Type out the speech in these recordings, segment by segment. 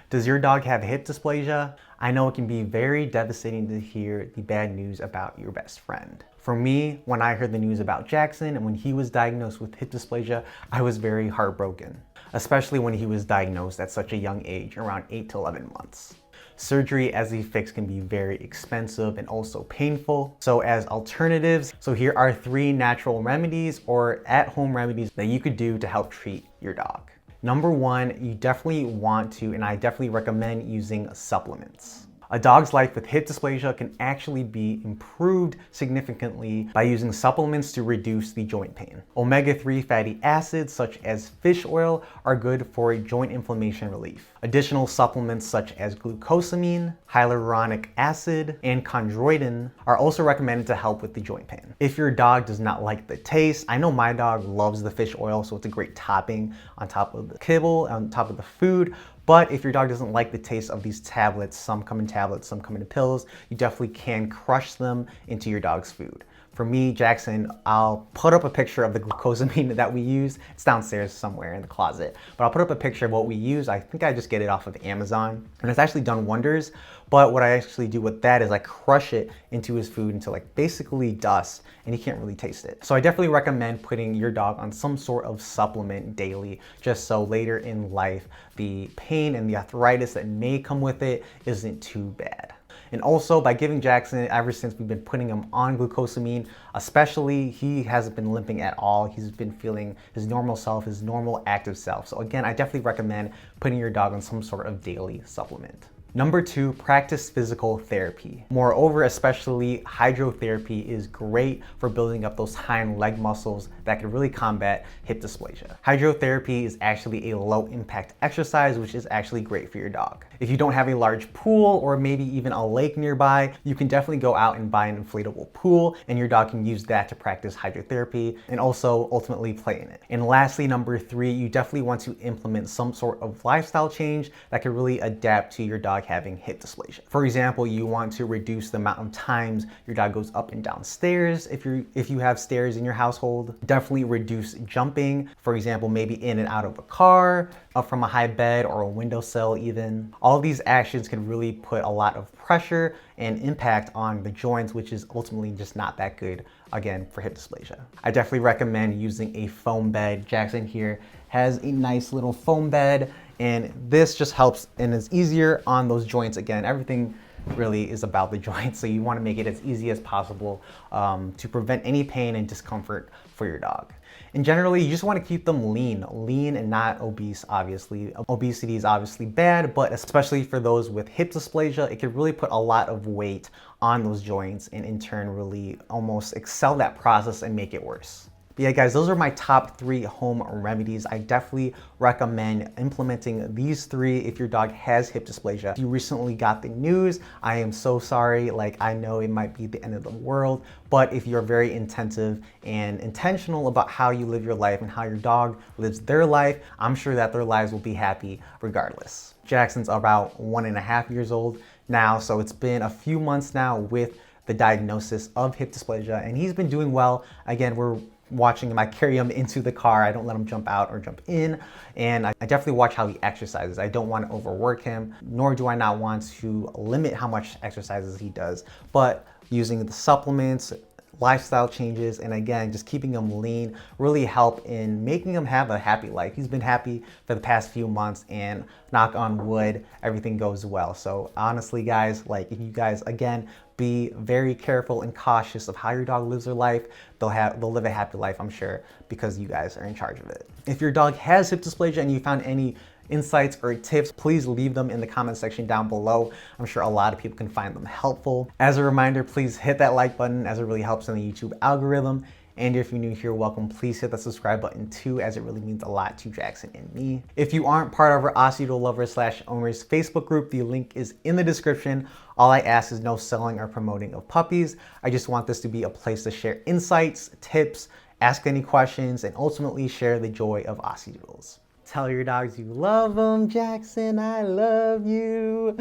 Does your dog have hip dysplasia? I know it can be very devastating to hear the bad news about your best friend. For me, when I heard the news about Jackson and when he was diagnosed with hip dysplasia, I was very heartbroken, especially when he was diagnosed at such a young age, around 8 to 11 months. Surgery as a fix can be very expensive and also painful. So as alternatives, here are 3 natural remedies or at-home remedies that you could do to help treat your dog. Number 1, you definitely want to, and I definitely recommend using supplements. A dog's life with hip dysplasia can actually be improved significantly by using supplements to reduce the joint pain. Omega-3 fatty acids such as fish oil are good for joint inflammation relief. Additional supplements such as glucosamine, hyaluronic acid, and chondroitin are also recommended to help with the joint pain. If your dog does not like the taste, I know my dog loves the fish oil, so it's a great topping on top of the kibble, on top of the food. But if your dog doesn't like the taste of these tablets, some come in tablets, some come in pills, you definitely can crush them into your dog's food. For me, Jackson, I'll put up a picture of the glucosamine that we use. It's downstairs somewhere in the closet, but I'll put up a picture of what we use. I think I just get it off of Amazon, and it's actually done wonders. But what I actually do with that is I crush it into his food until like basically dust, and he can't really taste it. So I definitely recommend putting your dog on some sort of supplement daily, just so later in life, the pain and the arthritis that may come with it isn't too bad. And also by giving Jackson, ever since we've been putting him on glucosamine, especially, he hasn't been limping at all. He's been feeling his normal self, his normal active self. So again, I definitely recommend putting your dog on some sort of daily supplement. Number 2, practice physical therapy. Moreover, especially hydrotherapy is great for building up those hind leg muscles that can really combat hip dysplasia. Hydrotherapy is actually a low impact exercise, which is actually great for your dog. If you don't have a large pool or maybe even a lake nearby, you can definitely go out and buy an inflatable pool, and your dog can use that to practice hydrotherapy and also ultimately play in it. And lastly, number 3, you definitely want to implement some sort of lifestyle change that can really adapt to your dog having hip dysplasia. For example, you want to reduce the amount of times your dog goes up and down stairs. If you have stairs in your household, definitely reduce jumping. For example, maybe in and out of a car, up from a high bed or a windowsill even. All these actions can really put a lot of pressure and impact on the joints, which is ultimately just not that good, again, for hip dysplasia. I definitely recommend using a foam bed. Jackson here has a nice little foam bed, and this just helps and is easier on those joints. Again, everything really is about the joints, so you want to make it as easy as possible to prevent any pain and discomfort for your dog. And generally, you just want to keep them lean and not obese, obviously. Obesity is obviously bad, but especially for those with hip dysplasia, it can really put a lot of weight on those joints and in turn really almost excel that process and make it worse. But yeah, guys, those are my top 3 home remedies. I definitely recommend implementing these 3 if your dog has hip dysplasia. If you recently got the news, I am so sorry. Like, I know it might be the end of the world, but if you're very intensive and intentional about how you live your life and how your dog lives their life, I'm sure that their lives will be happy regardless. Jackson's about 1.5 years old now, so it's been a few months now with the diagnosis of hip dysplasia, and he's been doing well. Again, we're watching him. I carry him into the car. I don't let him jump out or jump in. And I definitely watch how he exercises. I don't want to overwork him, nor do I not want to limit how much exercises he does. But using the supplements, lifestyle changes, and again, just keeping him lean really help in making him have a happy life. He's been happy for the past few months, and knock on wood, everything goes well. So honestly, guys, like, if you guys, again, be very careful and cautious of how your dog lives their life, they'll live a happy life, I'm sure, because you guys are in charge of it. If your dog has hip dysplasia and you found any insights or tips, please leave them in the comment section down below. I'm sure a lot of people can find them helpful. As a reminder, please hit that like button, as it really helps in the YouTube algorithm. And if you're new here, welcome. Please hit the subscribe button too, as it really means a lot to Jackson and me. If you aren't part of our Aussie Doodle Lovers / Owners Facebook group, the link is in the description. All I ask is no selling or promoting of puppies. I just want this to be a place to share insights, tips, ask any questions, and ultimately share the joy of Aussie Doodles. Tell your dogs you love them, Jackson. I love you.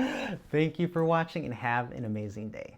Thank you for watching and have an amazing day.